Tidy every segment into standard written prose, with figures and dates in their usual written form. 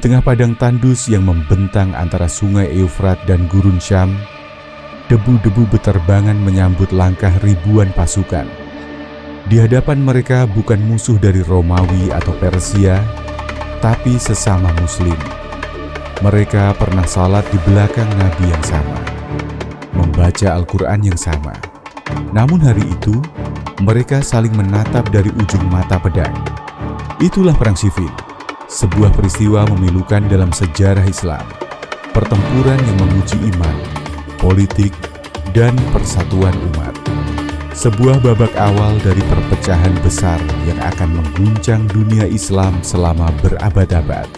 tengah padang tandus yang membentang antara sungai Eufrat dan gurun Syam, debu-debu beterbangan menyambut langkah ribuan pasukan. Di hadapan mereka bukan musuh dari Romawi atau Persia, tapi sesama Muslim. Mereka pernah salat di belakang Nabi yang sama, membaca Al-Quran yang sama. Namun hari itu, mereka saling menatap dari ujung mata pedang. Itulah Perang Siffin, sebuah peristiwa memilukan dalam sejarah Islam. Pertempuran yang menguji iman, politik, dan persatuan umat. Sebuah babak awal dari perpecahan besar yang akan mengguncang dunia Islam selama berabad-abad.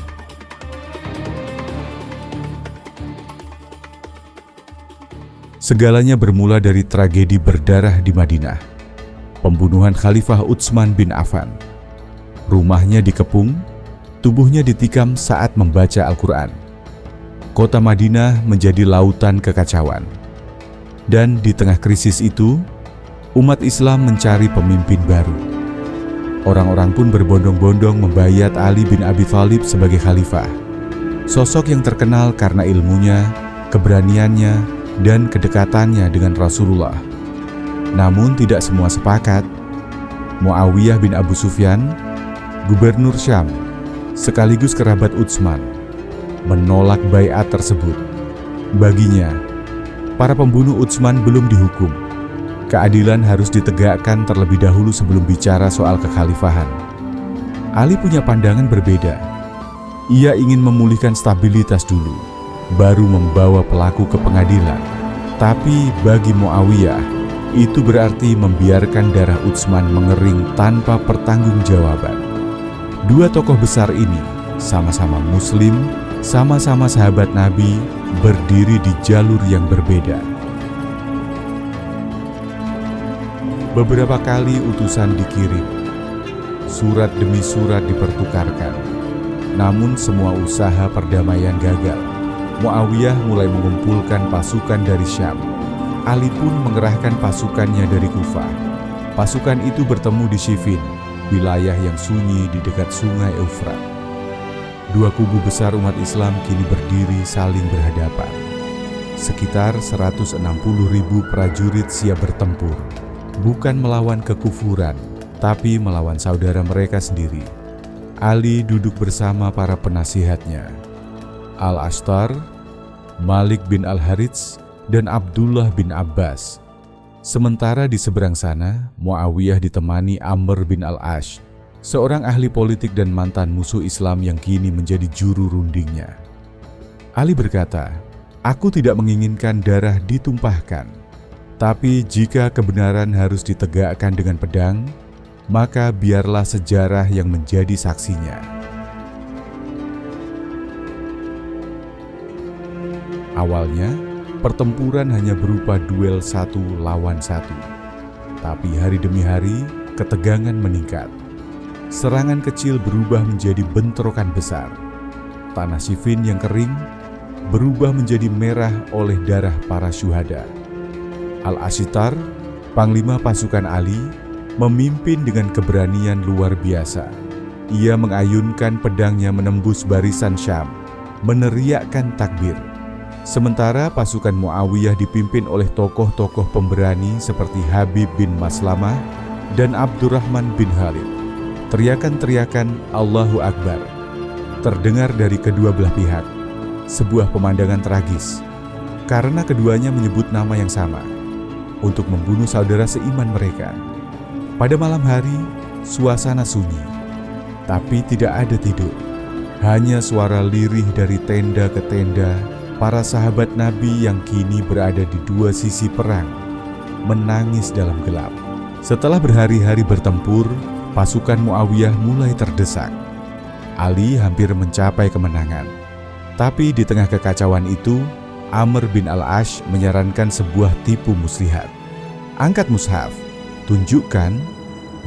Segalanya bermula dari tragedi berdarah di Madinah. Pembunuhan Khalifah Utsman bin Affan. Rumahnya dikepung, tubuhnya ditikam saat membaca Al-Quran. Kota Madinah menjadi lautan kekacauan. Dan di tengah krisis itu, umat Islam mencari pemimpin baru. Orang-orang pun berbondong-bondong membayat Ali bin Abi Thalib sebagai khalifah. Sosok yang terkenal karena ilmunya, keberaniannya, dan kedekatannya dengan Rasulullah. Namun tidak semua sepakat. Muawiyah bin Abu Sufyan, gubernur Syam, sekaligus kerabat Utsman, menolak baiat tersebut. Baginya, para pembunuh Utsman belum dihukum. Keadilan harus ditegakkan terlebih dahulu sebelum bicara soal kekhalifahan. Ali punya pandangan berbeda. Ia ingin memulihkan stabilitas dulu, baru membawa pelaku ke pengadilan. Tapi bagi Muawiyah, itu berarti membiarkan darah Utsman mengering tanpa pertanggungjawaban. Dua tokoh besar ini sama-sama Muslim, sama-sama sahabat Nabi, berdiri di jalur yang berbeda. Beberapa kali utusan dikirim, surat demi surat dipertukarkan. Namun semua usaha perdamaian gagal. Muawiyah mulai mengumpulkan pasukan dari Syam. Ali pun mengerahkan pasukannya dari Kufah. Pasukan itu bertemu di Siffin, wilayah yang sunyi di dekat sungai Eufrat. Dua kubu besar umat Islam kini berdiri saling berhadapan. Sekitar 160.000 prajurit siap bertempur. Bukan melawan kekufuran, tapi melawan saudara mereka sendiri. Ali duduk bersama para penasihatnya, Al-Ashtar, Malik bin Al-Harits, dan Abdullah bin Abbas. Sementara di seberang sana, Muawiyah ditemani Amr bin Al-Ash, seorang ahli politik dan mantan musuh Islam yang kini menjadi juru rundingnya. Ali berkata, "Aku tidak menginginkan darah ditumpahkan. Tapi jika kebenaran harus ditegakkan dengan pedang, maka biarlah sejarah yang menjadi saksinya." Awalnya, pertempuran hanya berupa duel satu lawan satu. Tapi hari demi hari, ketegangan meningkat. Serangan kecil berubah menjadi bentrokan besar. Tanah Siffin yang kering berubah menjadi merah oleh darah para syuhada. Al-Ashtar, panglima pasukan Ali, memimpin dengan keberanian luar biasa. Ia mengayunkan pedangnya menembus barisan Syam, meneriakkan takbir. Sementara pasukan Muawiyah dipimpin oleh tokoh-tokoh pemberani seperti Habib bin Maslamah dan Abdurrahman bin Khalid. Teriakan-teriakan Allahu Akbar terdengar dari kedua belah pihak. Sebuah pemandangan tragis, karena keduanya menyebut nama yang sama untuk membunuh saudara seiman mereka. Pada malam hari, suasana sunyi, tapi tidak ada tidur. Hanya suara lirih dari tenda ke tenda, para sahabat Nabi yang kini berada di dua sisi perang, menangis dalam gelap. Setelah berhari-hari bertempur, pasukan Muawiyah mulai terdesak. Ali hampir mencapai kemenangan. Tapi di tengah kekacauan itu, Amr bin Al-Ash menyarankan sebuah tipu muslihat. "Angkat mushaf, tunjukkan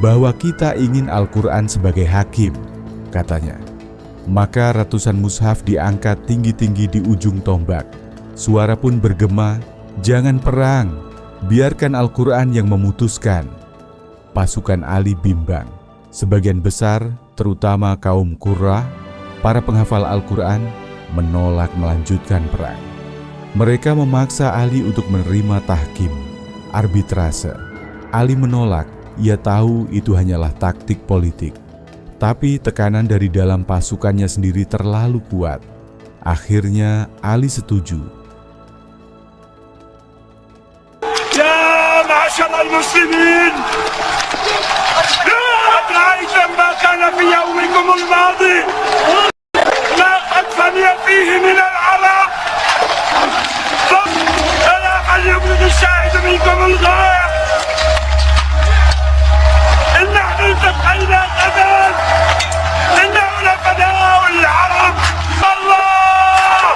bahwa kita ingin Al-Quran sebagai hakim," katanya. Maka ratusan mushaf diangkat tinggi-tinggi di ujung tombak. Suara pun bergema, "Jangan perang, biarkan Al-Quran yang memutuskan." Pasukan Ali bimbang. Sebagian besar, terutama kaum Qurrah, Para penghafal Al-Quran menolak melanjutkan perang. Mereka memaksa Ali untuk menerima tahkim, arbitrase. Ali menolak, ia tahu itu hanyalah taktik politik. Tapi tekanan dari dalam pasukannya sendiri terlalu kuat. Akhirnya Ali setuju. Ya ma'asyar al-muslimin, laqad ra'aytum ma kana fi yawmikum al-madi, ma qad faniya fihi min al-'araq, fala qad yubligh ash-shahid minkum al-ghaya. Nahnu iltaqayna ghadan, innahu lafadaa'u al-'arab. Allah,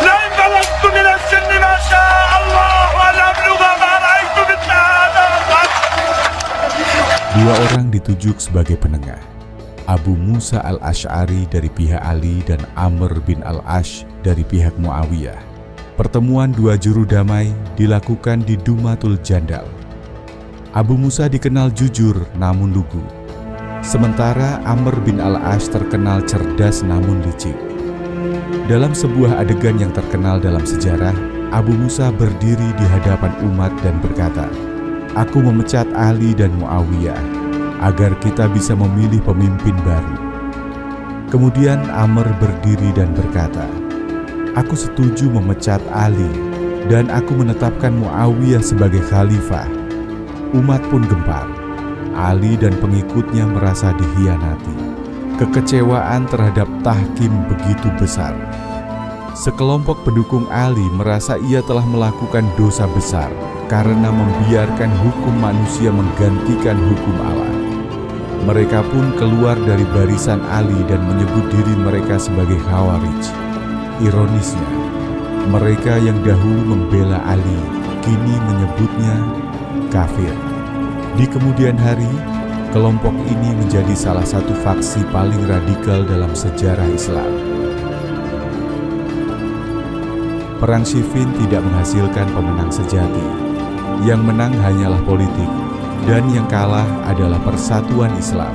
la'in balagtu min as-sinni ma sha'a Allah wa la ablugha ma ra'aytu min hada. Dua orang ditunjuk sebagai penengah, Abu Musa al-Asy'ari dari pihak Ali dan Amr bin al-Ash dari pihak Muawiyah. Pertemuan dua juru damai dilakukan di Dumatul Jandal. Abu Musa dikenal jujur namun lugu, sementara Amr bin al-Ash terkenal cerdas namun licik. Dalam sebuah adegan yang terkenal dalam sejarah, Abu Musa berdiri di hadapan umat dan berkata, "Aku memecat Ali dan Muawiyah agar kita bisa memilih pemimpin baru." Kemudian Amr berdiri dan berkata, "Aku setuju memecat Ali dan aku menetapkan Muawiyah sebagai khalifah." Umat pun gempar. Ali dan pengikutnya merasa dikhianati. Kekecewaan terhadap tahkim begitu besar. Sekelompok pendukung Ali merasa ia telah melakukan dosa besar karena membiarkan hukum manusia menggantikan hukum Allah. Mereka pun keluar dari barisan Ali dan menyebut diri mereka sebagai Khawarij. Ironisnya, mereka yang dahulu membela Ali kini menyebutnya kafir. Di kemudian hari, kelompok ini menjadi salah satu faksi paling radikal dalam sejarah Islam. Perang Siffin tidak menghasilkan pemenang sejati. Yang menang hanyalah politik, dan yang kalah adalah persatuan Islam.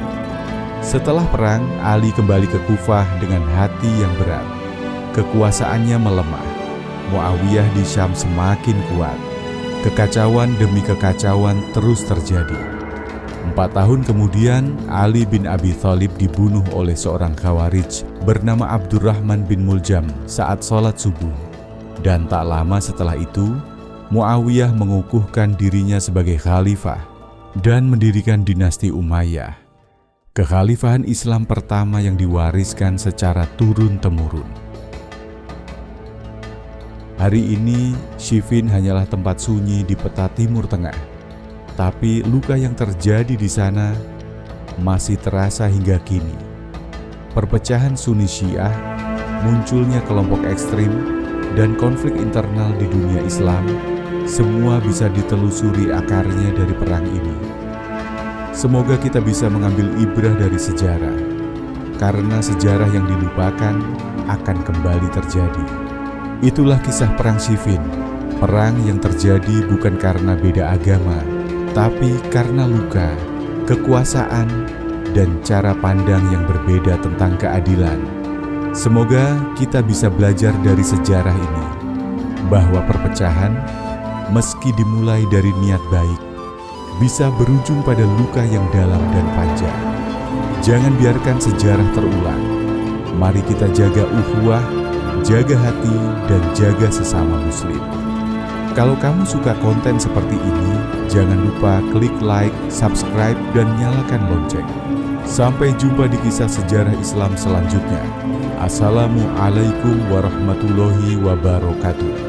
Setelah perang, Ali kembali ke Kufah dengan hati yang berat. Kekuasaannya melemah. Muawiyah di Syam semakin kuat. Kekacauan demi kekacauan terus terjadi. 4 tahun kemudian, Ali bin Abi Thalib dibunuh oleh seorang Khawarij bernama Abdurrahman bin Muljam saat sholat subuh. Dan tak lama setelah itu, Muawiyah mengukuhkan dirinya sebagai khalifah dan mendirikan dinasti Umayyah, kekhalifahan Islam pertama yang diwariskan secara turun-temurun. Hari ini, Siffin hanyalah tempat sunyi di peta Timur Tengah, tapi luka yang terjadi di sana masih terasa hingga kini. Perpecahan Sunni Syiah, munculnya kelompok ekstrim, dan konflik internal di dunia Islam, semua bisa ditelusuri akarnya dari perang ini. Semoga kita bisa mengambil ibrah dari sejarah, karena sejarah yang dilupakan akan kembali terjadi. Itulah kisah perang Siffin, perang yang terjadi bukan karena beda agama, tapi karena luka, kekuasaan, dan cara pandang yang berbeda tentang keadilan. Semoga kita bisa belajar dari sejarah ini, bahwa perpecahan, meski dimulai dari niat baik, bisa berujung pada luka yang dalam dan panjang. Jangan biarkan sejarah terulang. Mari kita jaga ukhuwah, jaga hati, dan jaga sesama muslim. Kalau kamu suka konten seperti ini, jangan lupa klik like, subscribe, dan nyalakan lonceng. Sampai jumpa di kisah sejarah Islam selanjutnya. Assalamualaikum warahmatullahi wabarakatuh.